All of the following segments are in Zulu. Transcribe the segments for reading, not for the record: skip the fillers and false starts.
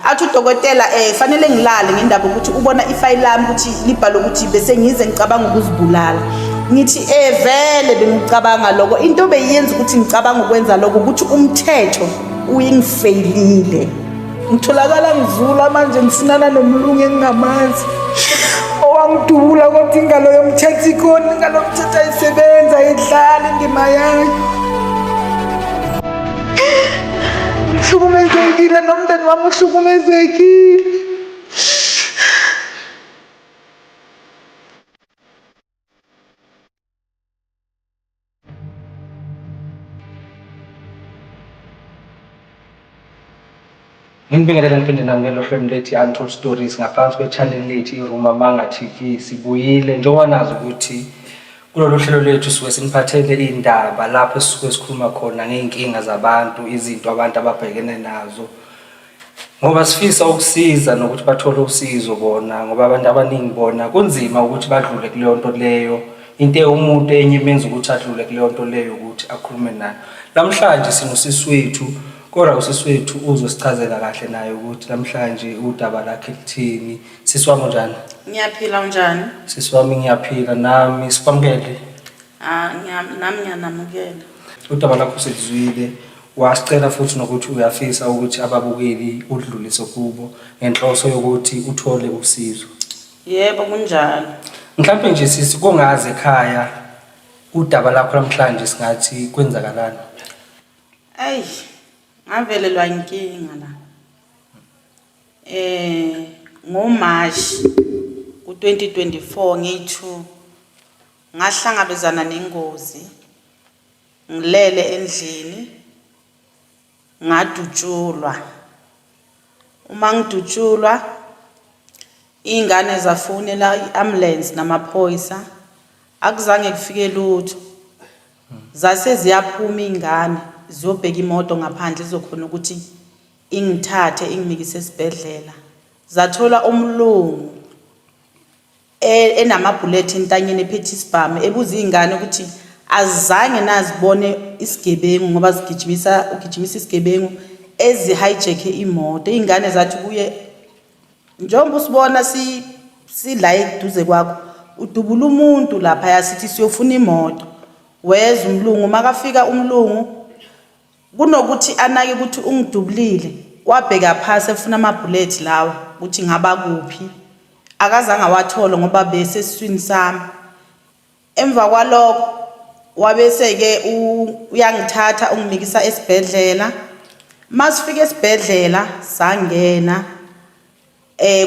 athi udokotela fanele ngilale ngendaba ukuthi ubona ifile lami ukuthi libhalo ukuthi bese ngize ngicabanga ukuzibulala. Ngithi vele bengicabanga lokho into beyenza ukuthi ngicabanga ukwenza lokho ukuthi umthetho uyingifailile. Ngitholakala ngizula manje ngisinana nomlungu engingamazi owangidubula kodwa ingalo yomthetho ikhona, ingalo yomthetho ayisebenza idlala indima yayo. Ngihlukumezekile nomndeni wami uhlukumezekile. Ngibingelela ngiphinde nangelo FM lethi Untold Stories ngaphansi kwe-channel lethu iRumamanga TV. Sibuyile njengoba nazi ukuthi kulolu hlelo lethu suke siniphathele indaba lapho sisuke sikhuluma khona ngeenkinga zabantu, izinto abantu ababhekene nazo. Ngoba sifisa ukusiza nokuthi bathole usizo bona ngoba abantu abaningi bona kunzima ukuthi badlule kuleyo nto leyo. Into umuntu enye imenza ukuthi adlule kuleyo nto leyo ukuthi akhulume nayo. Namhlanje sinosisi wethu kodwa usisi wethu uzosichazela kahle naye ukuthi namhlanje udaba lakhe lithini. Sisi wami njani? Ngiyaphila njani? Sisi wami ngiyaphila, nami sikwamukele. Nami ngiyanamukela. Udaba lakho selizwile, wasicela futhi nokuthi uyafisa ukuthi ababukeli udlulise kubo ngenhloso yokuthi uthole usizo. Yebo kunjalo. Mhlawumbe nje sisi kongaze ekhaya udaba lakho namhlanje singathi kwenzakalani? Ngavelelwa inkinga la. NgoMarch ku-2024 ngi-2 ngahlangabezana nengozi. Ngilele endlini ngadutshulwa. Uma ngidutshulwa ingane zafonela i-ambulance namaphoyisa, akuzange kufike lutho. Zase ziyaphuma ingane ziyobheka imoto ngaphandle izokhona ukuthi ingithathe ingimikise esibhedlela. Zathola umlungu enamabullet entanyeni ephethe isibhamu ebuza ingane ukuthi azange nazibone isigebengu ngoba ugijimisa isigebengu hijack imoto. Ingane zathi kuye njengoba usibona la eduze kwakho udubula umuntu lapha yasithi siyofuna imoto. Weza umlungu makafika umlungu kunokuthi anake ukuthi ungidubulile wabheka phansi efuna amabullet lawo ukuthi ngaba kuphi, akazange awathola ngoba bese esiswini sami. Emva kwalokho wabese ke uyangithatha ungimikisa esibhedlela. Masifika esibhedlela sangena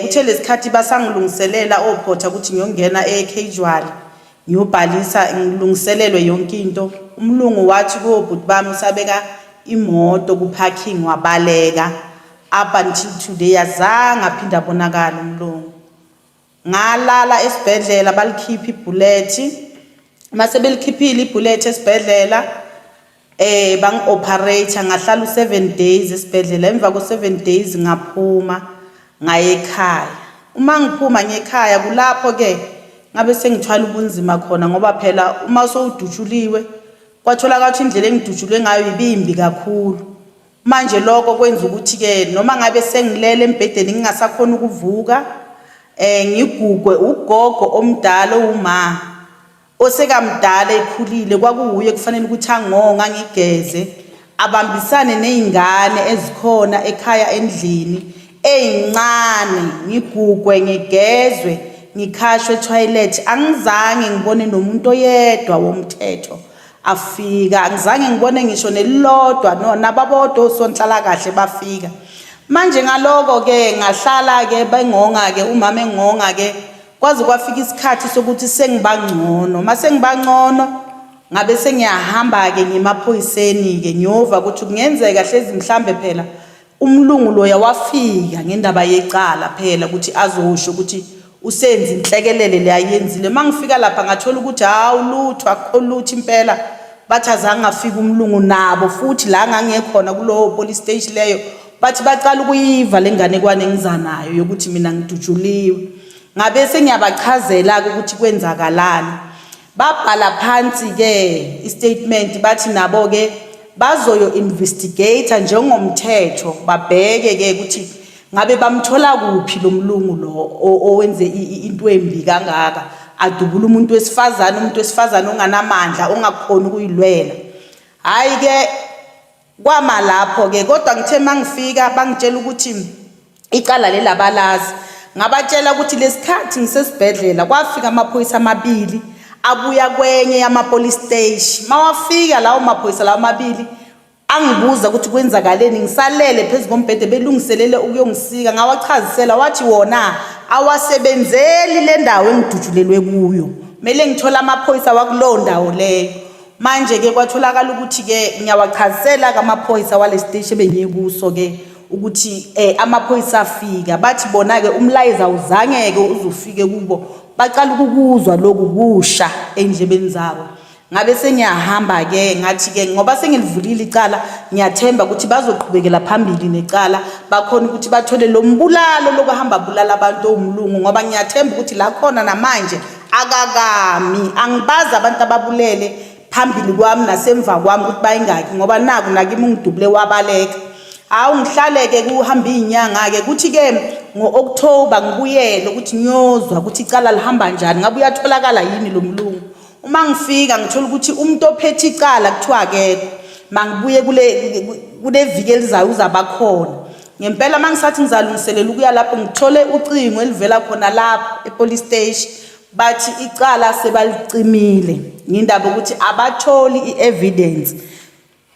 kuthe lesikhathi basangilungiselela ophotha ukuthi ngiyongena casual ngiyobhalisa ngilungiselelwe yonke into. Umlungu wathi kubhuti bami usabeka imoto ku parking wabaleka up until today azange aphinda abonakala umlungu. Ngalala esibhedlela balikhipha ibullet. Mase belikhiphile ibullet esibhedlela bangi-operate ngahlala u7 days esibhedlela. Emva ko7 days ngaphuma ngaye ekhaya. Uma ngiphuma ngekhaya kulapho ke ngabe sengithwala ubunzima khona ngoba phela uma sowudutshuliwe kwathola kathi indlela engidutshulwe ngayo ibimbi kakhulu. Manje lokho kwenza ukuthi ke noma ngabe sengilele embhedeni ngingasakhona ukuvuka ngigugwe ugogo omdala uma osekamdala ekhulile kwakuuye kufanele ukuthi angonga ngigeze abambisane nezingane ezikhona ekhaya endlini ezincane ngigugwe ngigezwe ngikhashwe toilet. Angizange ngibone nomuntu oyedwa womthetho afika, angizange ngibone ngisho nelilodwa nababodwa osonhlala kahle bafika. Manje ngaloko ke ngahlala ke bengonga ke umama engonga ke kwaze kwafika isikhathi sokuthi sengibangcono. Mase ngibangcono ngabe sengiyahamba ke ngimaphoyiseni ke ngiyova ukuthi kungenzeka hlezi mhlambe phela umlungu lo yawafika ngendaba yecala phela ukuthi azosho ukuthi usenza inhlekelele leyayenzile. Mangifika lapha ngathola ukuthi lutho akukho lutho impela. Bathi azange afika umlungu nabo futhi la ngangekhona kulowo police station leyo bathi baqala ukuyiva lengane kwane ngizanayo yokuthi mina ngidutshuliwe. Ngabe sengiyabachazela ukuthi kwenzakalani. Babhala phansi ke istatement bathi nabo ke bazoyo investigate njengomthetho babheke ke ukuthi ngabe bamthola kuphi lo mlungu lo owenze into embi kangaka adubula umuntu wesifazane onganamandla ongakhona ukuyilwela. Hayi ke kwama lapho ke kodwa ngithe mangifika bangitshela ukuthi icala lelabalazi ngabatshela ukuthi lesikhathi ngisesibhedlela kwafika amaphoyisa amabili abuya kwenye yama-police station. Mawafika lawo maphoyisa lawo amabili angibuza ukuthi kwenzakaleni ngisalele phezu kombhede belungiselele ukuyongisika. Ngawachazisela wathi wona awasebenzeli le ndawo engidutshulelwe kuyo, kumele ngithola amaphoyisa wakulowo ndawo leyo. Manje ke kwatholakala ukuthi ke ngiyawachazisela kamaphoyisa wale station bengiye kuso ke ukuthi amaphoyisa afika bathi bona ke umlayiza uzangeke uzufike kubo, baqala ukukuzwa lokhu kusha endlebeni zabo. Ngabe sengiyahamba ke ngathi ke ngoba sengilivulile icala ngiyathemba ukuthi bazoqhubekela phambili necala bakhona ukuthi bathole lo mbulalo lokuhamba bulala abantu omlungu, ngoba ngiyathemba ukuthi la khona namanje akakami angibaza abantu ababulele phambili kwami nasemva kwami ukuthi bayingaki, ngoba naku nakimi ngidubule wabaleka. Hawu ngihlale ke kuhamba izinyanga ke kuthi ke ngo-October ngibuyele ukuthi ngiyozwa ukuthi icala lihamba njani, ngabe uyatholakala yini lo mlungu. Uma ngifika ngithola ukuthi umuntu ophethe icala kuthiwa akekho, mangibuye kule viki elizayo uzabakhona. Ngempela mangisathi ngizalungiselela ukuya lapho ngithole ucingo elivela khona lapho epolice station bathi icala sebalicimile ngindaba ukuthi abatholi i-evidence.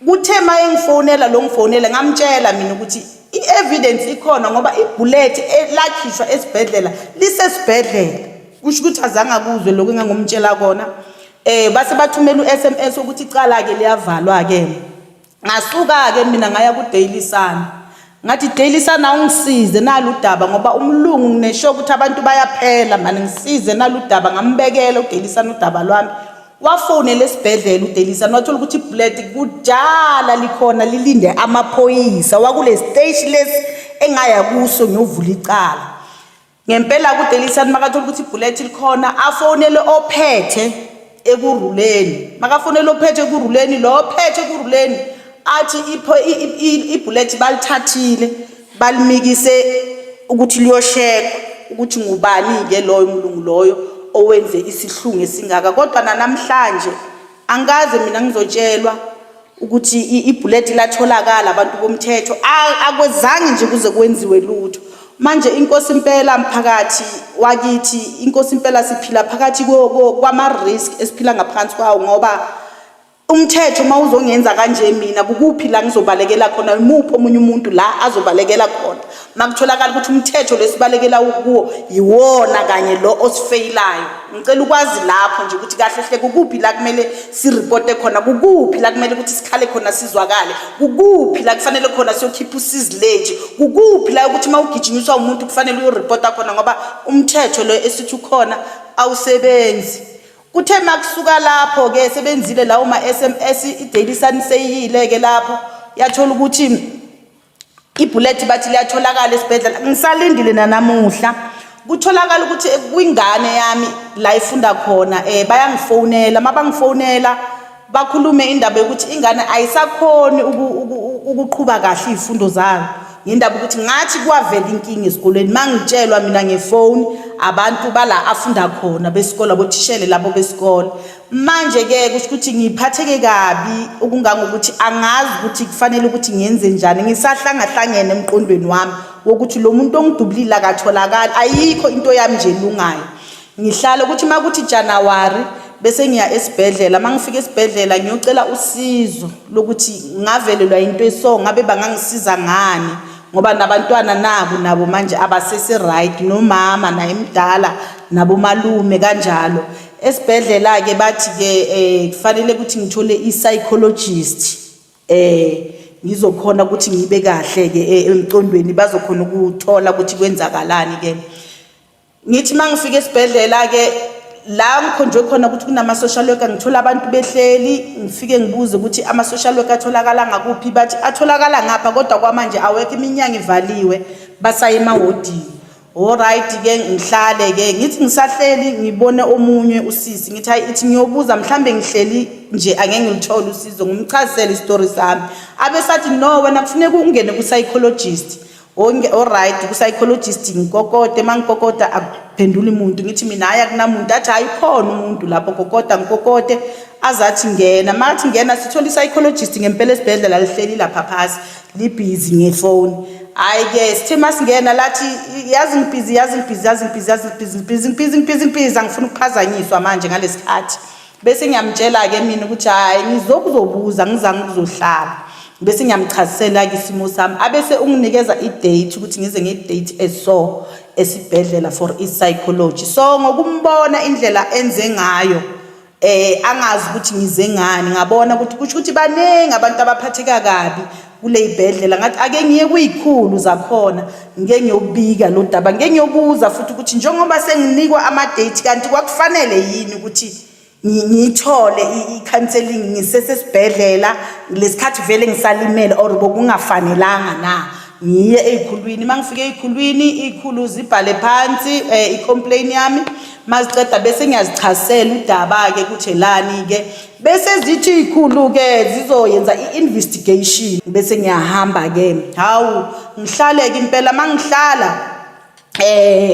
Kuthe maye ngifonela lo ngifonela ngamtshela mina ukuthi i-evidence ikhona ngoba ibullet elakhishwa esibhedlela lisesibhedlela. Kusho ukuthi azange akuzwe lokho engangomtshela kona. Base bathumela u-SMS ukuthi icala ke liyavalwa ke. Ngasuka ke mina ngaya ku Daily Sun. Ngathi Daily Sun awungisize nalo udaba ngoba umlungu nginesho ukuthi abantu bayaphela manje ngisize nalo udaba. Ngambekela uDaily Sun udaba lwami. Wafonela esibhedlela uDaily Sun wathola ukuthi ibullet kujala likhona lilinde amaphoyisa wakule station lesi engaya kuso ngiyovula icala. Ngempela kuDaily Sun makathola ukuthi ibullet likhona afonele ophethe ekuruleni. Makafonele ophethe ekuruleni lo ophethe ekuruleni athi ibullet balithathile balimikise ukuthi liyoshekwa ukuthi ngubani ke loyo umlungu loyo owenze isihlungu esingaka. Kodwa namhlanje angaze mina ngizotshelwa ukuthi ibullet latholakala abantu bomthetho akwezange nje kuze kwenziwe lutho. Manje inkosi impela mphakathi wakithi, inkosi impela siphila phakathi kwama risk esiphila ngaphansi kwawo, ngoba umthetho mawuzongenza kanje mina kukuphi la ngizobalekela khona, imuphi omunye umuntu la azobalekela khona makutholakala ukuthi umthetho lesibalekela kuwo yiwona kanye lo osifeylayo. Ngicela ukwazi lapho nje ukuthi kahle hle kukuphi la kumele sireporte khona, kukuphi la kumele ukuthi sikhale khona sizwakale, kukuphi la kufanele khona siyokhipha usizilage, kukuphi la ukuthi mawugijinyiswa umuntu kufanele uyoreporta khona ngoba umthetho lo esithi ukhona awusebenzi. Kuthe makusuka lapho ke sebenzile lawo ma SMS iDaily Sun seyile ke lapho yathola ukuthi ibullet bathi liyatholakala esibhedlela. Ngisalindile nanamuhla kutholakala ukuthi kwingane yami la ifunda khona bayangifonela, mabangifonela bakhulume indaba yokuthi ingane ayisakhoni ukuqhubeka kahle izifundo zayo ngendaba ukuthi ngathi kwavela inkinga esikoleni. Mangitshelwa mina ngefone abantu bala afunda khona besikole abothishele labo besikole. Manje ke kusho ukuthi ngiphatheke kabi okungangokuthi angazi ukuthi kufanele ukuthi ngiyenze njani. Ngisahlangahlangene emqondweni wami wokuthi lo muntu ongidubulile akatholakala, ayikho into yami nje lungayo. Ngihlala ukuthi makuthi January bese ngiya esibhedlela. Mangifika esibhedlela ngiyocela usizo lokuthi ngavelelwa into eso ngabe bangangisiza ngani, ngoba nabantwana nabo manje abasese right, nomama naye emdala nabo malume kanjalo. Esibhedlela ke bathi ke kufanele ukuthi ngithole i-psychologist ngizokhona ukuthi ngibe kahle ke emqondweni, bazokhona ukuthola ukuthi kwenzakalani ke. Ngithi mangifika esibhedlela ke la ngikhonjwe khona ukuthi kunama social worker ngithola abantu behleli, ngifike ngibuze ukuthi ama social worker atholakala ngakuphi, bathi atholakala ngapha kodwa kwamanje awekho, iminyaka ivaliwe basaye emawodini. Alright ke ngihlale ke ngithi ngisahleli ngibone omunye usisi ngithi hayi ithi ngiyobuza mhlambe ngihleli nje angeke ngilithole usizo, ngimchazisela istory sami. Abe sathi no wena kufanele ungene ku psychologist alright ku-psychologist ngikokote mangikokoda akuphenduli umuntu ngithi mina hayi akunamuntu athi ayikhona umuntu lapho kokoda ngikokote azathi ngena mathi ngena sithola i-psychologist ngempela esibhedlela lihleli lapha phasi libhizi ngefoni hayi-ke sithe masingena lathi yazi ngibhizi angifuna ukuphazanyiswa manje ngalesikhathi bese ngiyamtshela-ke mina ukuthi hhayi ngizokuzobuza ngizange ukuzohlala bese ngiyamchazisela-ke isimo sami abese unginikeza i-date ukuthi ngize nge-date eso esibhedlela for i-psychology so ngokumbona indlela enze ngayo angazi ukuthi ngize ngani ngabona ukuthi kusho ukuthi baningi abantu abaphatheka kabi kule ibhedlela ngathi ake ngiye kuyikhulu zakhona ngeke ngiyobika lo daba ngeke ngiyobuza futhi ukuthi njengoba senginikwa ama-date kanti kwakufanele yini ukuthi ngithole i-counseling ngisesesibhedlela lesikhathi vele ngisalimele or bokungafanelanga na ngiye ey'khulwini mangifike ey'khulwini iy'khulu zibhale phansi i-complain yami maziceda bese ngiyazichazisela udaba-ke ukuthi lani-ke bese zithi iy'khulu-ke zizoyenza i-investigation bese ngiyahamba-ke hawu ngihlale-ke impela mangihlala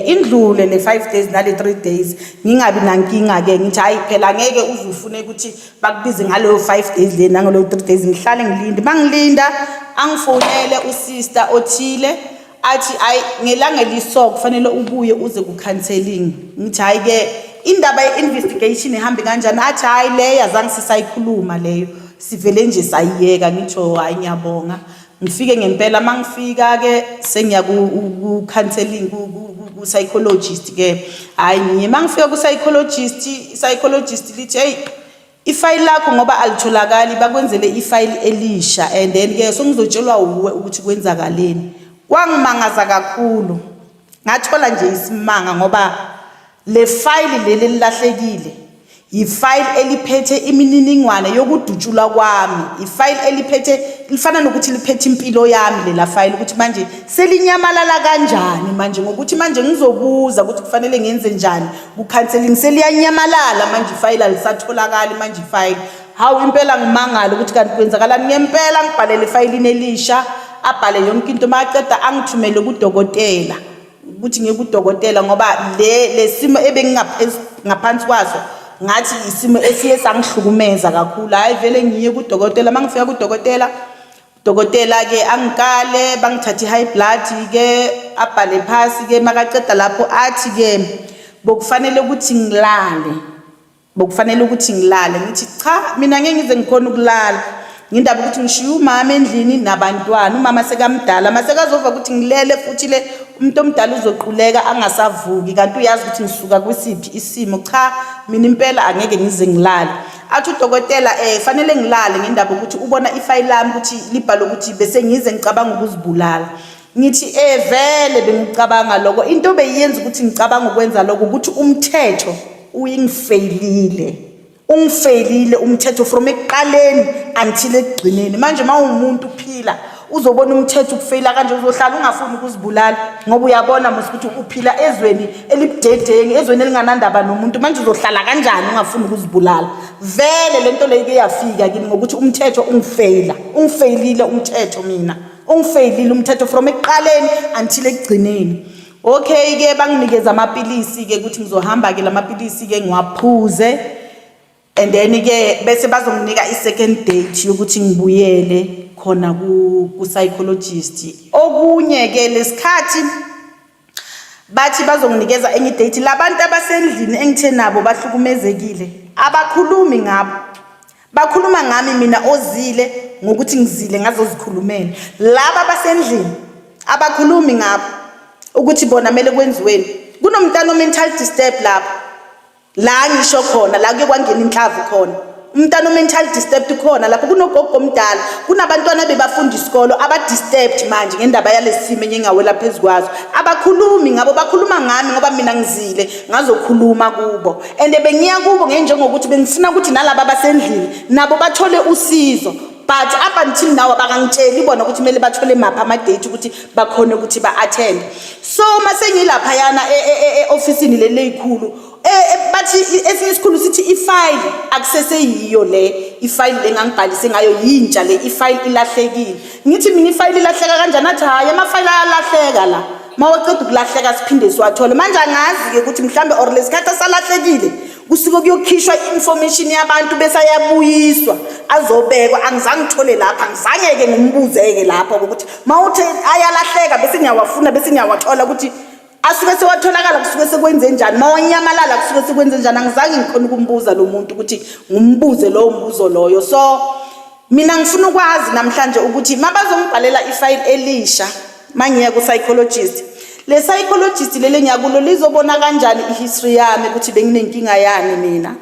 indlule le 5 days nale 3 days ngingabi nankinga-ke ngithi hayi phela ngeke uze ufune ukuthi bakubize ngaleyo 5 days le nangaleyo 3 days ngihlale ngilinde mangilinda angifonele usister othile athi hayi ngelanga eliso kufanele ubuye uze ku-counseling ngithi hayi-ke indaba ye-investigation ihambe kanjani athi hayi leyo azange sisayikhuluma leyo sivele nje sayiyeka ngitsho hayi ngiyabonga ngifike ngempela mangifika-ke sengiya ku-counseling ku-psychologist-ke hhayi ngiye mangifika ku-psychologist lithi hey ifayili lakho ngoba alitholakali bakwenzele ifayili elisha and then-ke so ngizotshelwa uwe ukuthi kwenzakaleni kwangimangaza kakhulu ngathola nje isimanga ngoba le fayili leli lilahlekile ifayili eliphethe imininingwane yokudutshulwa kwami ifayili eliphethe lifana nokuthi liphethe impilo yami lela fayili ukuthi manje selinyamalala kanjani manje ngokuthi manje ngizobuza ukuthi kufanele ngenze njani ku-counseling seliyanyamalala manje ifayili alisatholakali manje ifayili hawu impela ngimangala ukuthi kanti kwenzakalani ngempela ngibhalele ifayilini elisha abhale yonke into maceda angithumele kudokotela ukuthi ngiye kudokotela ngoba le simo ebengingaphansi kwaso ngathi isimo esiye sangihlukumeza kakhulu hayi vele ngiye kudokotela mangifika kudokotela-ke angikale bangithatha i-high blood-ke abhale phasi-ke makaceda lapho athi-ke bokufanele ukuthi ngilale ngithi cha mina ngeke ngize ngikhona ukulala ngindaba ukuthi ngishiye umama endlini nabantwana umama sekamdala masekazova ukuthi ngilele futhi le umuntu omdala uzoquleka angasavuki kanti uyazi ukuthi ngisuka kwisiphi isimo cha mina impela angeke ngize ngilale athi udokotela fanele ngilale ngindaba ukuthi ubona ifayili lami ukuthi libhale ukuthi bese ngize ngicabanga ukuzibulala ngithi vele bengicabanga lokho into beyenza ukuthi ngicabanga ukwenza lokho ukuthi umthetho ungifeyilile umthetho from ekuqaleni until ekugcineni manje mawumuntu uphila uzobona umthetho ukufeyila kanje uzohlala ungafuni ukuzibulala ngoba uyabona mos ukuthi uphila ezweni elibudedengi ezweni elinganandaba nomuntu manje uzohlala kanjani ungafuni ukuzibulala vele lento leyo iyafika kimi ngokuthi umthetho ungifeyilile umthetho mina ungifeyilile umthetho from ekuqaleni until ekugcineni okay-ke banginikeza amapilisi-ke ukuthi ngizohamba-ke lamapilisi-ke ngiwaphuze and then-ke bese bazonginika i-second date yokuthi ngibuyele khona ku-psychologist okunye-ke lesikhathi bathi bazonginikeza enye idate labantu abasendlini engithe nabo bahlukumezekile abakhulumi ngabo bakhuluma ngami mina ozile ngokuthi ngizile ngazozikhulumela laba abasendlini abakhulumi ngabo ukuthi bona mele kwenziweni kunomntana o-mental disturb lapho la ngisho khona la kuye kwangena inhlavu khona umntana o-mental disturbed khona lapho kunogogo omdala kunabantwana bebafunda isikolo aba-disturbed manje ngendaba yalesimo engingawela phezu kwazo abakhulumi ngabo bakhuluma ngami ngoba mina ngizile ngazokhuluma kubo and bengiya kubo ngenjengokuthi bengifuna ukuthi nalaba abasendlini nabo bathole usizo but up until now abangangitsheli bona ukuthi kumele bathole mapha ama-date ukuthi bakhone ukuthi ba-attend so mase ngilaphayana e-ofisini leli likhulu bathi esinye isikhulu sithi ifile akuseseyiyo le ifile lengangibhalise ngayo yintsha le ifile ilahlekile ngithi mina ifile ilahleka kanjani athi hayi amafile ayalahleka la mawaqeda ukulahleka siphinde siwathole manje angazi ke ukuthi mhlambe or lesikhathi salahlekile kusuke kuyokhishwa information yabantu bese ayabuyiswa azobekwa angizange ngithole lapha ngizange ke ngimbuzeke lapha ukuthi mawuthi ayalahleka bese ngiyawafuna bese ngiyawathola ukuthi asuke sewatholakala kusuke sekwenze njani mawanyamalala kusuke sekwenze njani angizange ngikhona ukumbuza lo muntu ukuthi ngimbuze lo mbuzo loyo so mina ngifuna ukwazi namhlanje ukuthi mabazongibhalela ifile elisha mangiya ku psychologist le psychologist lele ngiyakulo lizobona kanjani ihistory yami ukuthi benginenkinga yani mina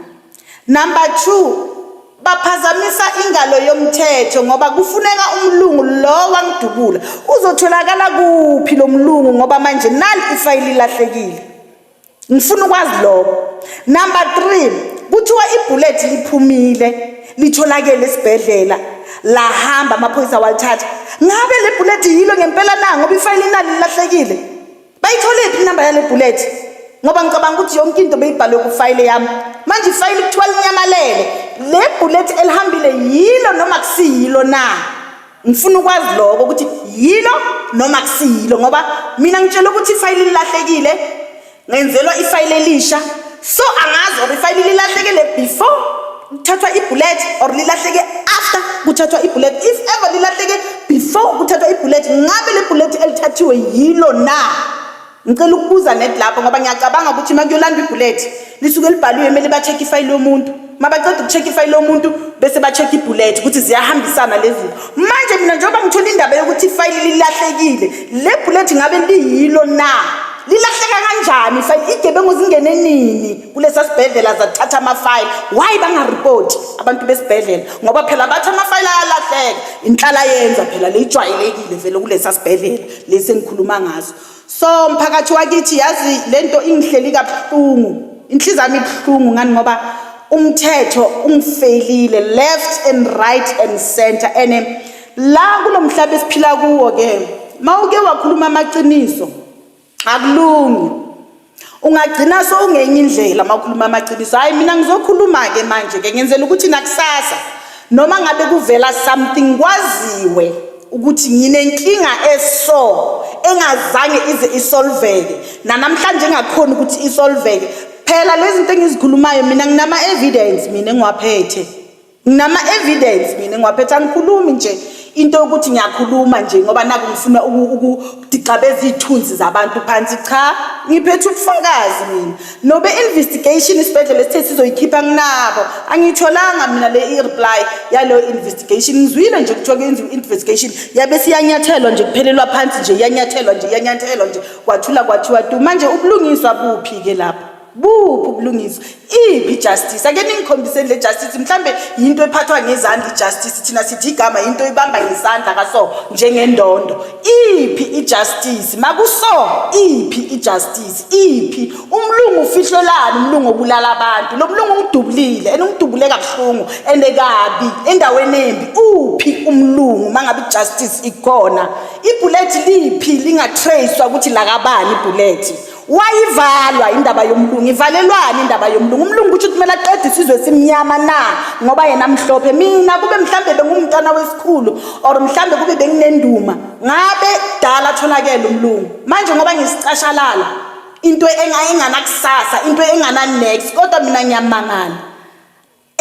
number 2 baphazamisa ingalo yomthetho ngoba kufuneka umlungu lo wangidubula uzotholakala kuphi lo mlungu ngoba manje nali ifile ilahlekile ngifuna ukwazi lokho number 3 kuthiwa ibullet liphumile litholakele esibhedlela lahamba amaphoyisa walithatha ngabe le bullet yilo ngempela na ngoba ifile inali lilahlekile bayithole iphi inamba yale bullet ngoba ngicabanga ukuthi yonke into beyibhalwe ku file yami manje ifile kuthiwa linyamalele le bullet elihambile yilo noma kusiyilo na ngifuna ukwazi lokho ukuthi yilo noma kusiyilo ngoba mina ngitshela ukuthi ifile lilahlekile ngenzelwa ifile elisha so angazi or ifile lilahlekile before kuthathwa ibullet or lilahleke after kuthathwa ibullet if ever lilahleke before kuthathwa ibullet ngabe le bullet elithathiwe yilo na ngicela ukubuza net lapho ngoba ngiyacabanga ukuthi makuyolandwa ibullet lisuke libhaliwe emeli ba check ifile yomuntu mabaqeda ukucheck ifile yomuntu bese ba check ibullet ukuthi ziyahambisana lezi manje mina njengoba ngithola indaba yokuthi ifile lilahlekile le bullet ngabe liyilo na lilahleka kanjani ifile igebengu zingene nini kulesa sibhedlela zathatha amafile why bangareport abantu besibhedlela ngoba phela bathi amafile ayalahleka inhlala yenza phela lejwayelekile vele kulesa sibhedlela lesi engikhuluma ngazo so mphakathi wakithi yazi lento ingihleli kabuhlungu inhliziyo yami ibuhlungu ngani ngoba umthetho ungifailile left and right and center and la kulomhlaba esiphila kuwo ke mawuke wakhuluma amaqiniso akulungi ungagcina so ungenye indlela makhuluma amaqiniso hayi mina ngizokhuluma ke manje ke ngenzela ukuthi nakusasa noma ngabe kuvela something kwaziwe ukuthi nginenkinga eso engazange ize isolveke namhlanje engakhona ukuthi isolveke phela lezi zinto engizikhulumayo mina nginama evidence mina engiwaphethe nginama evidence mina engiwaphethe angikhulumi nje into ukuthi ngiyakhuluma nje ngoba naku ngifuna ukudicabeza izithunzi zabantu phansi cha ngiphethe ubufakazi mina nobe investigation isibedlela sithe sizoyikhipha nginabo angitholanga mina le reply yalo investigation ngizwile nje kuthiwa investigation yabe siyanyathelwa nje kuphelelwa phansi nje yanyathelwa nje kwathula kwathiwa tu manje ubulungiswa buphi ke lapha buphi ubulungiswa iphi justice ake ningikhombiseni le justice mhlambe into ephathwa ngezandla ijustice thina sithi igama into ibamba ngezandla kaso njengendondo iphi ijustice makuso iphi ijustice iphi umlungu ufihlelana umlungu obulala abantu lo mlungu ungidubulile enungidubule kabuhlungu endekabi endaweni embi uphi umlungu mangabe ijustice ikhona ibullet liphi lingatracewa ukuthi la kabani ibullet wayivalwa indaba yomlungu ivalelwana indaba yomlungu umlungu uthi kumele aqede isizwe simnyama na ngoba yena mhlophe mina kube mhlambe bengumntana wesikhulu or mhlambe kube benginenduma ngabe dala tholakele umlungu manje ngoba ngisicashalala into enganakusasa into engana next kodwa mina ngiyamangala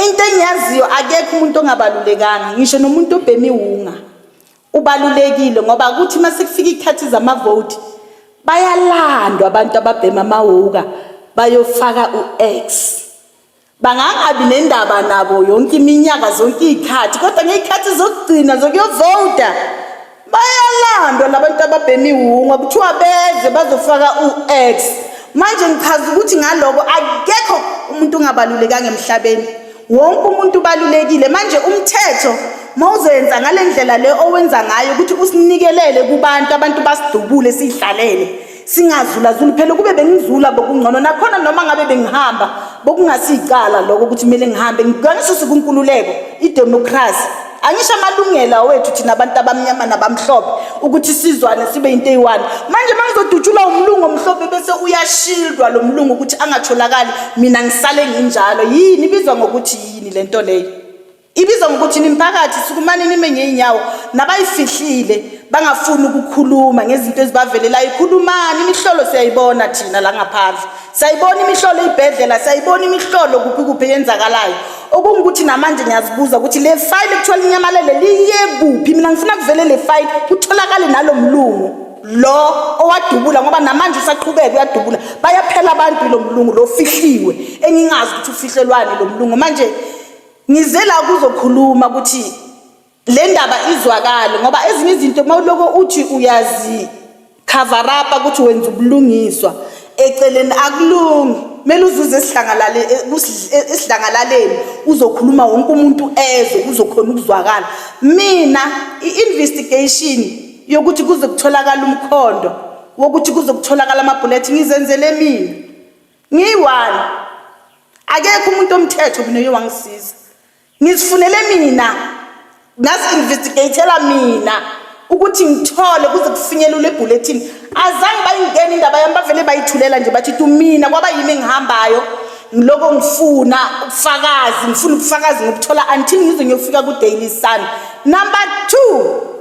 into engiyaziyo akekho umuntu ongabalulekanga ngisho nomuntu obhemi unga ubalulekile ngoba kuthi masekufika ikhathi zamavote bayalandwa abantu ababhema amawuka bayofaka uX bangangabi nendaba nabo yonke iminyaka zonke izikhathi kodwa ngezikhathi zokugcina zokuyovota bayalandwa labantu ababhema iwunga kuthiwa beze bazofaka uX manje ngichaza ukuthi ngaloko akekho umuntu ongabalulekanga emhlabeni wonke umuntu ubalulekile manje umthetho mawuzenza ngalendlela le owenza ngayo ukuthi usinikelele kubantu abantu basidubule sidlalele singazula phela kube bengizula bokungcono nakhona noma ngabe bengihamba bokungasicala lokho ukuthi kumele ngihambe ngigangisuse kunkululeko idemocracy angisho amalungelo wethu thina abantu abamnyama nabamhlophe ukuthi sizwane sibe into eyiwani manje mangizodutshula umlungu umlungu omhlophe bese uyashildwa lo mlungu ukuthi angatholakali mina ngisale nginjalo yini ibizwa ngokuthi yini lento leyo ibizwa ngokuthi nimphakathi sukumane nime ngeenyawo nabayifihlile bangafuni ukukhuluma ngezinto ezibavelela ikhulumani imihlolo siyayibona thina la ngaphandle sayibona imihlolo ibhedlela sayibona imihlolo kuphi yenzakalayo okungukuthi namanje ngiyazibuza ukuthi le file ekuthola inyamalele liye kuphi mina ngifuna kuvele le file kutholakale nalo mlungu lo owadubula ngoba namanje usaqhubeka uyadubula bayaphela abantu lo mlungu lo fihliwe engingazi ukuthi ufihlelwani lo mlungu manje ngizela kuzokhuluma ukuthi le ndaba izwakale ngoba ezinye izinto mawuloko uthi uyazi cover up ukuthi wenza ubulungiswa eceleni akulungi mele uzuze esihlangalaleni uzokhuluma wonke umuntu ezwe kuzokhona ukuzwakala mina i-investigation yokuthi kuze kutholakala umkhondo wokuthi kuze kutholakala amabullet ngizenzele mina ngiyi-1 akekho umuntu omthetho mina oyewangisiza ngizifunele mina ngazi-investigatela mina ukuthi ngithole kuze kufinyelele ebulletin azange bayingena indaba yami bavele bayithulela nje bathi mina kwaba yimi engihambayo ngiloko ngifuna ubufakazi ngokuthola until ngize ngiyofika ku-Daily Sun. Number 2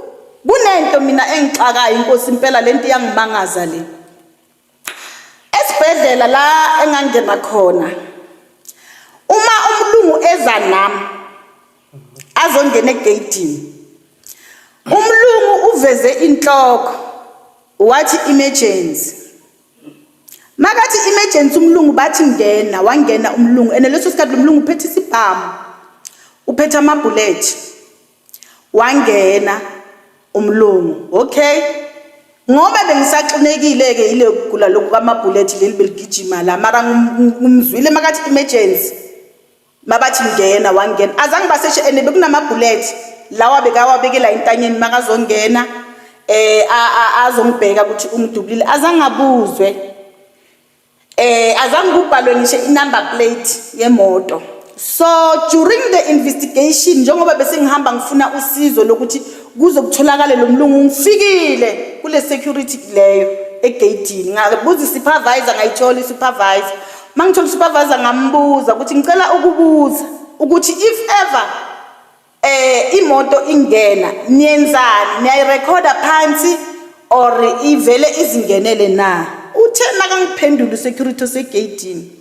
kunento mina engixakayo inkosi impela lento iyangimangaza le esibhedlela la engangena khona uma umlungu eza nami azongena egeyidini umlungu uveze inhloko wathi emergency makathi emergency umlungu bathi ngena wangena umlungu leso sikhathi umlungu uphethe isibhamu uphethe amabullet wangena umlungu okay ngoba bengisaxinekile ke ile ukugula lokhu kamabullet leli beligijima la mara ngumzwile makathi emergency mabathi ngena wangena azange baseshe bekunamabullet lawa bekawabekela intanyeni makazongena azongibheka ukuthi umdubulile azange abuzwe azange kubhalwe ngisho i-number plate yemoto. So during the investigation njengoba bese ngihamba ngifuna usizo lokuthi kuze kutholakale lo mlungu ngifikile kule security leyo egeyidini ngabuza supervisor ngayithola supervisor mangithola supervisor ngambuza ukuthi ngicela ukubuza ukuthi if ever imoto ingena niyenzani niyayirecorda phansi or ivele izingenele na uthena kangiphendula security osegeyidini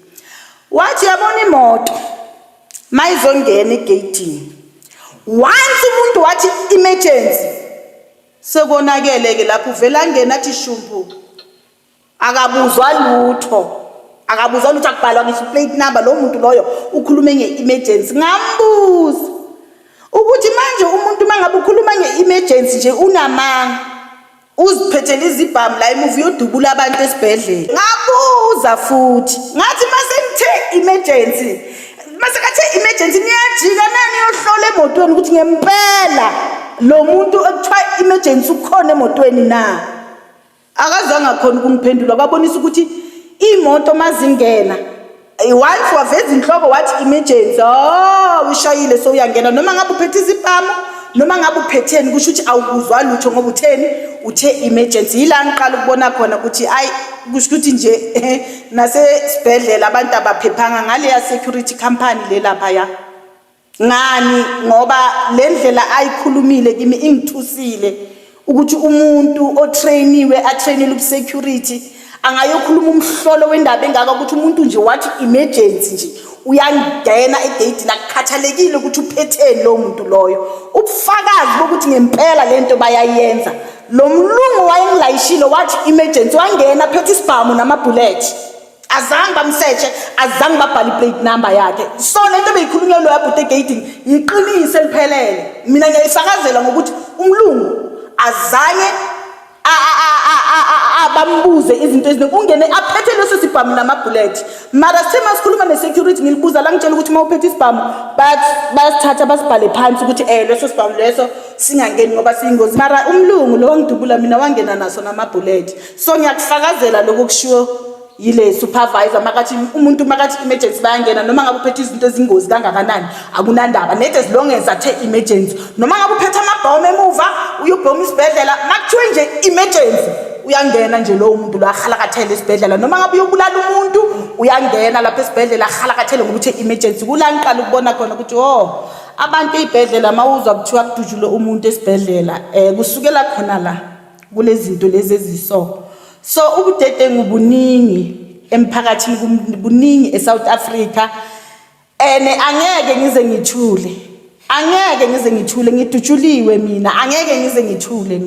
wathi yabona imoto mayizongena egeyidini once umuntu wathi emergency sekonakele ke lapho uvela ngena athi shumpu akabuzwa lutho akubhalwa ngisho plate number lo muntu loyo ukhulume nge-emergency ngambuza ukuthi manje umuntu mangabe ukhuluma nge-emergency nje unamanga uziphethele izibhamu la emuvi yodubula abantu esibhedlela ngabuza futhi ngathi masengithe emergency masekathe emergency niyajika nani yohlola emotweni ukuthi ngempela lo muntu ekuthiwa emergency ukhona emotweni na akazange akhona ukumphendula kwabonisa ukuthi imoto mazingena once waveza inhloko wathi emergency ushayile so uyangena noma ngabe uphethe izibhamu noma ngabe uphetheni kusho ukuthi awukuzwa lutho ngoba utheni uthe emergency yila ngiqala ukubona khona ukuthi ayi kusho ukuthi nje nasesibhedlela abantu abaphephanga ngale ya security company le lapha ya ngani ngoba le ndlela ayikhulumile kimi ingithusile ukuthi umuntu otrainiwe atrainele ubusecurity angayokhuluma umhlolo wendaba engaka ukuthi umuntu nje wathi emergency nje uyangena egeyidini akukhathalekile ukuthi uphetheni lo muntu loyo ubufakazi bokuthi ngempela lento bayayenza lo mlungu wayengilayishile wathi emergency wangena phethe isibhamu namabullet azange bamsearche azange babhale plate number yakhe so lento beyikhulunywa lo yabhuti egeyidini iqinise liphelele mina ngiyayifakazela ngokuthi umlungu azange bambuze izinto eziningi ungene aphethe leso sibhamu namabullet mara semasikhuluma ne-security ngilibuza la ngitshela ukuthi uma uphethe isibhamu bayasithatha basibhale phansi ukuthi leso sibhamu leso singangeni ngoba siyingozi mara umlungu lo wangidubula mina wangena naso namabullet so ngiyakufakazela lokho kushiwo yile supervisor makathi umuntu makathi emergency bayangena noma ngabe uphethe izinto ezingozi kangakanani akunandaba net as long as athe emergency noma ngabe uphethe amabhomu emuva uyubhomu isibhedlela makuthiwe nje emergency uyangena nje lo muntu lo ahalakathele esibhedlela noma ngabe uyobulala umuntu uyangena lapha esibhedlela ahalakathele ngokuthi emergency kula ngiqala ukubona khona ukuthi abantu ezibhedlela mawuzwa kuthiwa kudujule umuntu esibhedlela kusukela khona la kulezi zinto lezi eziso so ubudedengu buningi emphakathini buningi eSouth Africa angeke ngize ngithule ngidutshuliwe mina angeke ngize ngithule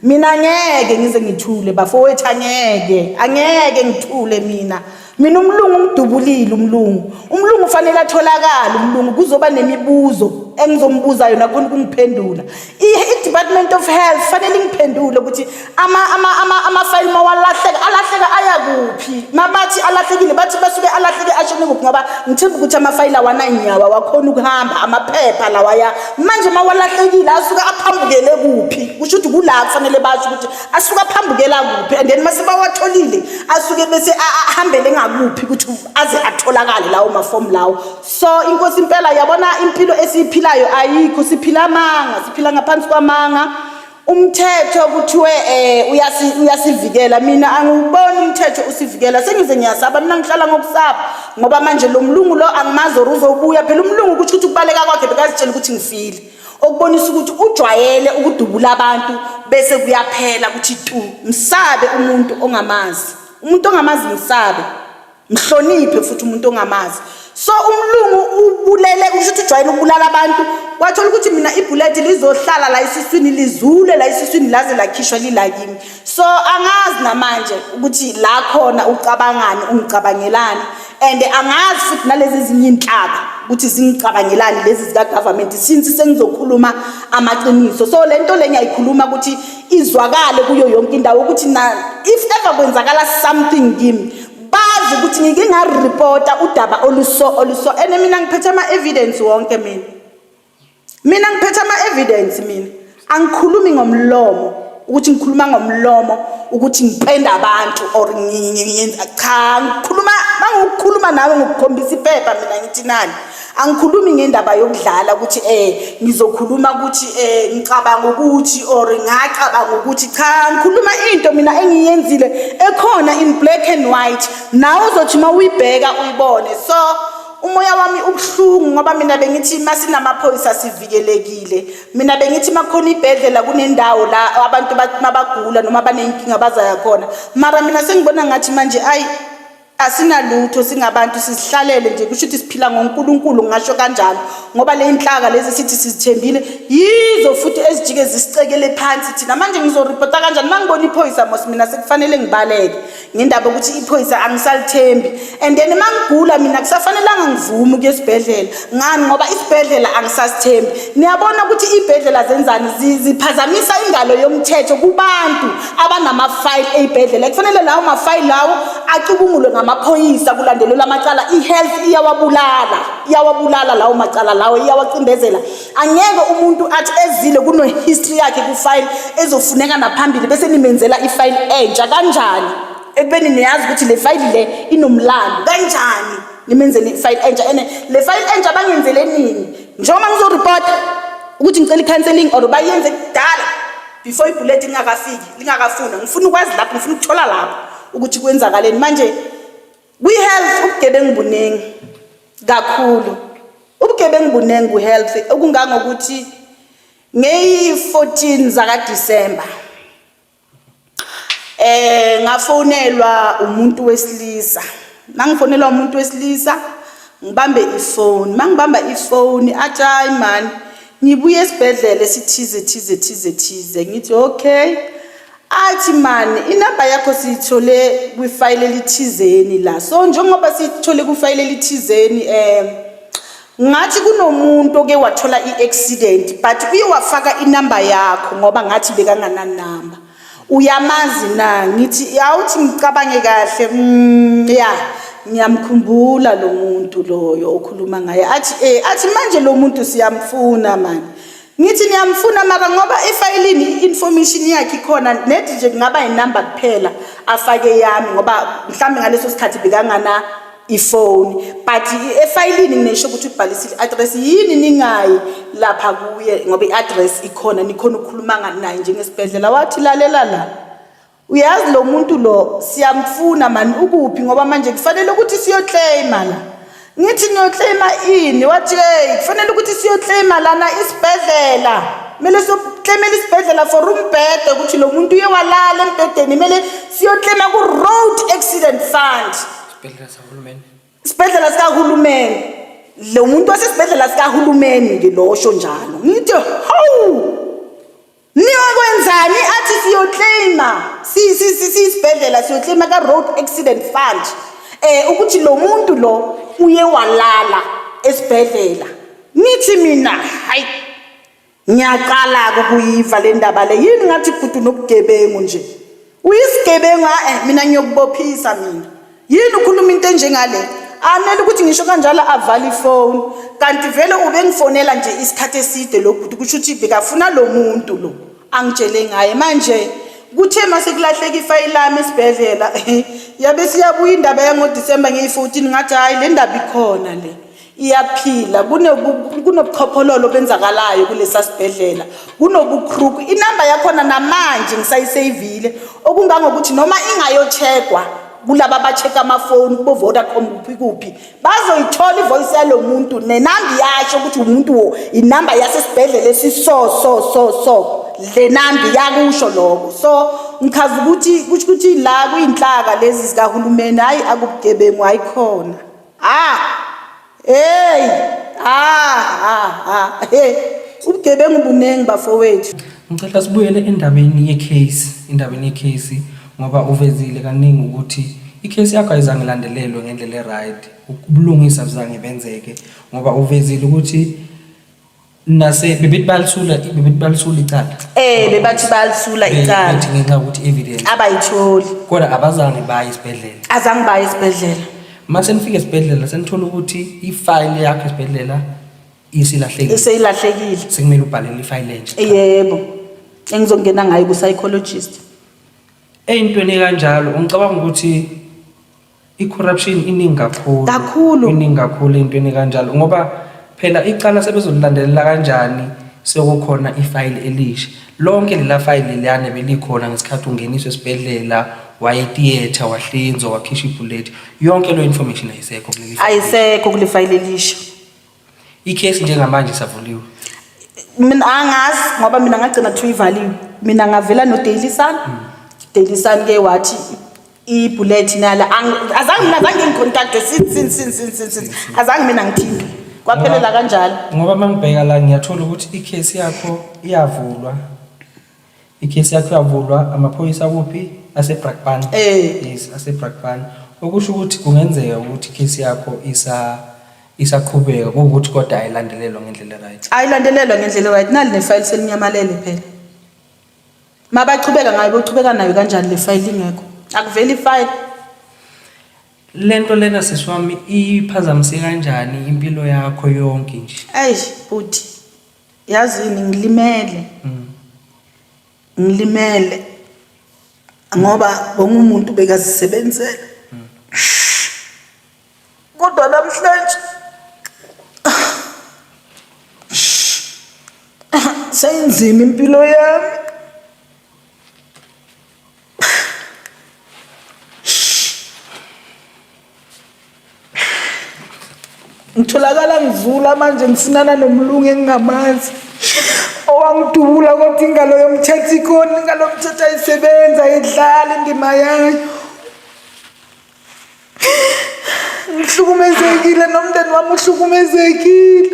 mina angeke ngize ngithule bafowethu angeke ngithule mina umlungu ngidubulile umlungu ufanele atholakala umlungu kuzoba nemibuzo engizombuza yona khona ukungiphendula i-Department of Health fanele ngiphendule ukuthi ama file alahleka aya kuphi mabathi alahlekile bathi basuke alahleke ashone kuphi ngoba ngithemba ukuthi ama file awananyawa wakhona ukuhamba amaphepha lawaya manje mawalahlekile asuka aphambukele kuphi kusho ukuthi kula kufanele basho ukuthi asuka aphambukela kuphi and then mase bawatholile asuke bese ahambele ngakuphi ukuthi aze atholakale lawo maform lawo so inkosi impela yabona impilo esiphilayo ayikho siphila ngaphansi kwamanga umthetho kuthiwe uyasivikela mina angiboni umthetho usivikela sengize ngiyasaba mina ngihlala ngokusaba ngoba manje lo mlungu lo angimazi uzobuya phela umlungu kuthi ukubaleka kwakhe bekazitshela ukuthi ngifile okubonisa ukuthi ujwayele ukudubula abantu bese kuyaphela ukuthi msabe umuntu ongamazi msabe mhloniphe futhi umuntu ongamazi so umlungu ubulele ukuthi ujwayele ukubulala abantu wathola ukuthi mina ibullet lizohlala la isiswini lizule la isiswini laze lakhishwa lilakimi so angazi namanje ukuthi la khona ucabangani ungicabangelani and angazi futhi nalezi ezinye inhlaba ukuthi zingicabangelani lezi zika government since sengizokhuluma amaqiniso so lento le ngiyayikhuluma ukuthi izwakale kuyo yonke indawo ukuthi na if ever kwenzakala something kimi bazi ukuthi ngike ngareporta udaba oluso ene mina ngiphethe ama evidence wonke mina ngiphethe ama evidence angikhulumi ngomlomo ukuthi ngikhuluma ngomlomo ukuthi ngipenda abantu or cha ngikhuluma nawe ngikukhombisa iphepha mina ngithi nani angikhulumi ngendaba yokudlala ukuthi ngizokhuluma ukuthi ngicabanga ukuthi or ngacabanga ukuthi cha ngikhuluma into mina engiyenzile ekhona in black and white nawe uzothi mawuyibheka uyibone so umoya wami ubhlungu ngoba mina bengithi masinamaphoyisa sivikelekile mina bengithi makhona ibhedlela kunendawo la abantu mabagula noma banenkinga bazaya khona mara mina sengibona ngathi manje asinalutho singabantu sizihlalele nje kusho ukuthi siphila ngoNkulunkulu ngasho kanjalo ngoba le inhlaka lezi sithi sizithembile yizo futhi ezijike zisicekele phansi thina manje ngizoreporta kanjani mangibona iphoyisa mos mina sekufanele ngibaleke ngendaba ukuthi iphoyisa angisalithembi and then mangigula mina kusafanelanga ngivume kuyesibhedlela ngani ngoba isibhedlela angisasithembi niyabona ukuthi ibhedlela zenzani ziphazamisa ingalo yomthetho kubantu abanama file ezibhedlela kufanele lawo ma file lawo acubungulwe amaphoyisa kulandelela amacala ihealth iyawabulala lawo macala lawo iyawacindezela angeke umuntu athi ezile kuno history yakhe ku file ezofuneka naphambili bese nimenzela ifile entsha kanjani ekubeni niyazi ukuthi le file le inomlando kanjani nimenzele ifile entsha le file entsha bangenzele nini njengoba ngizoreport ukuthi ngicela icounseling or bayenze kudala before ibullet lingakafuna ngifuna ukwazi lapho ngifuna ukuthola lapho ukuthi kwenzakaleni manje health ubugebengu bunengi kakhulu ubugebengu bunengi health okungangokuthi ngeyi-14 zaka December ngafonelwa umuntu wesilisa mangifonelwa umuntu wesilisa ngibambe ifone mangibamba ifone athi hayi man ngibuye esibhedlela sithize ngithi okay athi man inamba yakho siyithole kwifile elithizeni la so njengoba siyithole kwifile elithizeni ngathi kunomuntu oke wathola iaccident but uye wafaka inamba yakho ngoba ngathi bekangana number uyamazi na ngithi awuthi ngicabange kahle ngiyamkhumbula lo muntu loyo okhuluma ngaye athi manje lo muntu siyamfuna man ngithi niyamfuna mara ngoba efayilini information yakhe ikhona nethi nje kungaba inamba kuphela afake yami ngoba mhlambe ngaleso sikhathi bekangana ifone but efayilini ngisho ukuthi ubhalisile address yini ningayi lapha kuye ngoba iaddress ikhona nikhona ukukhuluma naye njengesibhedlela wathi lalela la uyazi lo muntu lo siyamfuna mani ukuphi ngoba manje kufanele ukuthi siyoclaima la ngithi niyoclaima ini wathi hey kufanele ukuthi siyoclaima lana isibhedlela mele siyoclaimela isibhedlela for umbhede ukuthi lo muntu uye walala embhedeni mele siyoclaima ku road accident fund isibhedlela sikahulumeni lo muntu wasesibhedlela sikahulumeni ngilosho njalo ngithi hawu niyokwenzani athi siyoclaima sisibhedlela siyoclaima ka road accident fund ukuthi lo muntu lo uye walala esibhedlela nithi mina hayi ngiyaqala ukuyiva le ndaba le yini ngathi futhi nobugebengu nje uyisigebengu mina ngiyokubophisa mina yini ukhuluma into enjengale amele ukuthi ngisho kanjalo avala ifone kanti vele ube ngifonela nje isikhathi eside lokhu kusho ukuthi bekafuna lo muntu lo angitshele ngaye manje kuthe mase kulahleka ifile lami esibhedlela yabe siyabuya indaba yango December nge14 ngathi hayi le ndaba ikhona le iyaphila kunobuchophololo benzakalayo kulesa sibhedlela kunobukhruku inamba yakhona namanje ngisayisavile okungangokuthi noma ingayocheckwa kulaba bacheka amafoni kubo Vodacom kuphi bazoyithola ivoice yalo muntu nenamba yasho ukuthi umuntu inamba yasesibhedlela esiso le namba yakusho lokho so ngikhaza ukuthi la kuyinhlaka lezi zikahulumeni hayi akubugebengu ayikhona ubugebengu bunengi bafowethu ngicela sibuyele endabeni yecase ngoba uvezile kaningi ukuthi icase yakho ayizange landelelwe ngendlela eright ubulungisa bizange benzeke ngoba uvezile ukuthi nase bebethi balisula icala bebathi balisula icala bethi ngenxa ukuthi evidence abayitholi kodwa abazange baye esibhedlela azange baye esibhedlela mase nifike esibhedlela senithola ukuthi ifile yakho esibhedlela isilahlekile sekumele ubhalele ifile enje yebo engizongena ngayo ku psychologist eyintweni kanjalo ngicabanga ukuthi icorruption iningi kakhulu entweni kanjalo ngoba phela icala sebezolilandelela kanjani sekukhona ifile elisha lonke lela file liyane belikhona ngesikhathi ungeniswa esibhedlela waye theater wahlinzwa wakhishwa ibullet yonke lo information ayisekho kule file elisha icase njengamanje savuliwe mina angazi ngoba mina ngagcina kuthiwa ivaliwe mina ngavela no Daily Sun ke wathi ibullet nala azange ngicontact since azange mina ngithini kwaphelela kanjalo ngoba mangibheka la ngiyathola ukuthi icase yakho iyavulwa amaphoyisa kuphi aseBrakpan yes aseBrakpan okusho ukuthi kungenzeka ukuthi icase yakho isaqhubeka ukuthi kodwa ayilandelelwa ngendlela right nali nefile selinyamalele phela mabachubeka ngayo bochubeka nayo kanjani le file ingekho akuveli file lento lena sisiwami iphazamise kanjani impilo yakho yonke nje buti yazini ngilimele ngoba bongumuntu bekazisebenzela kodwa namhlanje sayinzima impilo yami ngitholakala ngivula manje ngisinana nomlungu engingamazi owangidubula kodwa ingalo yomthetho ikhona ingalo yomthetho ayisebenza idlala indima yayo ngihlukumezekile nomndeni wami uhlukumezekile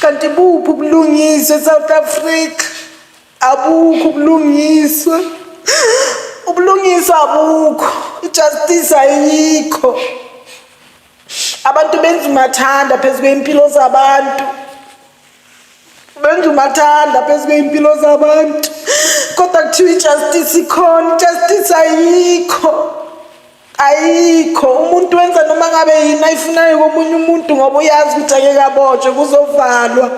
kanti buphi ubulungiswa eSouth Africa abukho ubulungiswa abukho ijustice ayikho abantu benza umathanda phezulu kwempilo zabantu kodwa kuthiwa ijustice ikhona ijustice ayikho umuntu wenza noma ngabe yini ayifunayo komunye umuntu ngoba uyazi ukuthi ake kabotshwe kuzovalwa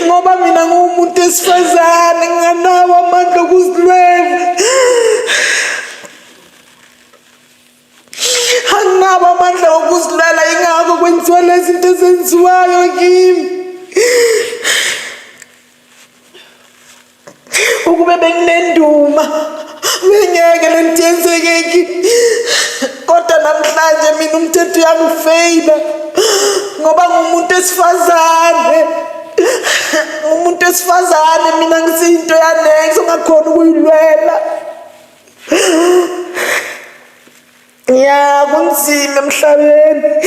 ngoba mina ngumuntu esifazane nginganawo amandla okuzilwela ingakho kwenziwa lezi zinto ezenziwayo kimi ukube benginenduma bengeke lento yenzekeki, kodwa namhlanje mina umthetho uyangifeyila ngoba ngumuntu esifazane. Umuntu esifazane mina ngisinto yanext ongakhona ukuyilwela. Ya kunzima emhlabeni,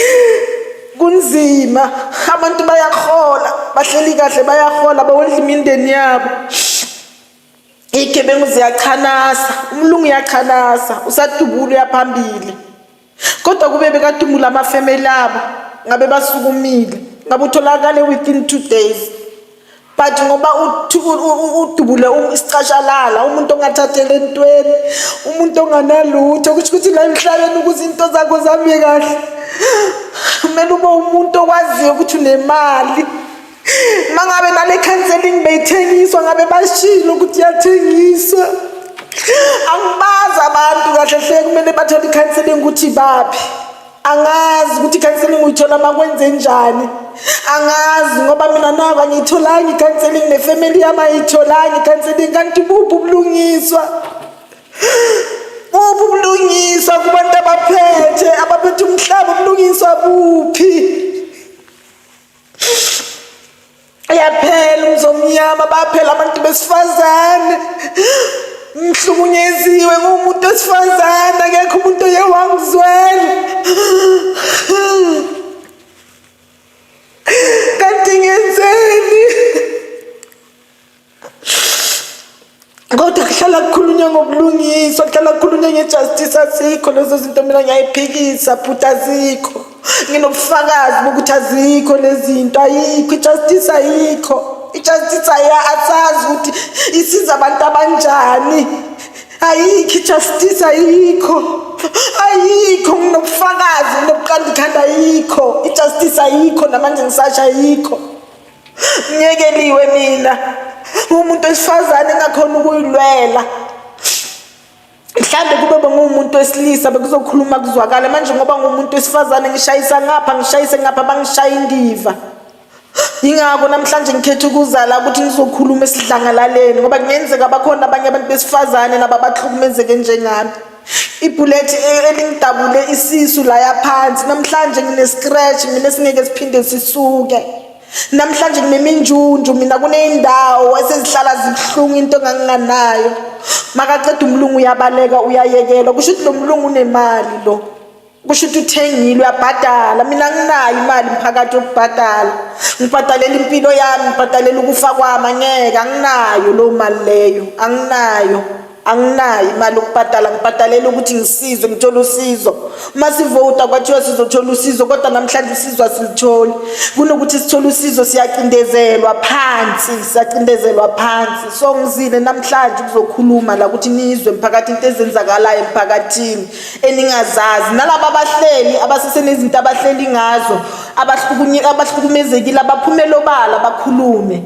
kunzima. Abantu bayahola, bahleli kahle bayahola, bawondla imindeni yabo. Igebengu ziyachanasa, umlungu uyachanasa, usadubula uyaphambili. Kodwa kube bekadumula amafamily abo, ngabe basukumile, ngabe utholakale within 2 days. But ngoba udubule isicashalala, umuntu ongathathele entweni, umuntu onganalutho, kusho ukuthi la emhlabeni ukuze into zakho zabe kahle kumele ube umuntu okwaziyo ukuthi unemali. Mangabe nale counseling beyithengiswa ngabe bashilo ukuthi iyathengiswa. Angibazi abantu kahle hle kumele bathole counseling ukuthi baphi. Angazi ukuthi counseling uyithola makwenze njani. Angazi ngoba mina naka ngiyitholanga counseling nefamily yami ayitholanga counseling, kanti buphi ubulungiswa? Ubulungiswa kubantu abaphethe umhlaba, ubulungiswa buphi? Yaphela umzomnyama, baphela abantu besifazane. Ngihlukunyeziwe ngumuntu wesifazane, akekho umuntu oyewangizwela. Kanti ngenzeni? Kodwa kuhlala kukhulunywa ngobulungiswa, kuhlala kukhulunywa ngejustice, asikho lezo zinto mina ngiyayiphikisa, but azikho. Nginobufakazi bokuthi azikho lezi zinto, ayikho ijustice, ayikho ijustice. Asazi ukuthi isiza abantu abanjani. Ayikho ijustice, ayikho nginobufakazi, nginobuqanda ikhanda, ayikho ijustice, ayikho namanje ngisasha, ayikho. Ngiyekeliwe mina umuntu wesifazane engakhona ukuyilwela. Mhlambe kube bengumuntu wesilisa bekuzokhuluma kuzwakala, manje ngoba ngumuntu wesifazane ngishayisa ngapha bangishaya indiva. Yingakho namhlanje ngikhetha ukuzala ukuthi ngizokhuluma esidlangalaleni, ngoba kungenzeka bakhona abanye abantu besifazane nababahlukumezeke njengami. Ibullet elingidabule isisu la yaphansi, namhlanje ngine scratch mina esingeke siphinde sisuke. Namhlanje ngineminjunju mina, kuneyindawo esezihlala zibuhlungu into enganganayo. Makaqeda umlungu uyabaleka uyayekela, kusho ukuthi lo mlungu unemali lo. Kusho ukuthi uthengile uyabhadala, mina anginayo imali mphakathi yokubhadala. Ngibhadalela impilo yami, ngibhadalela ukufa kwami, angeke, anginayo lo mali leyo, anginayo imali yokubhadala. Ngibhadalela ukuthi ngisizwe, ngithole usizo. Masivota kwathiwa sizothola usizo, kodwa namhlanje usizo asilitholi. Kunokuthi sithole usizo siyacindezelwa phansi. So ngizile namhlanje ukuzokhuluma la ukuthi nizwe mphakathi into ezenzakalayo emphakathini eningazazi, nalabo abahleli abasesenezinto abahleli ngazo, abahlukumezekile, abaphumela obala bakhulume.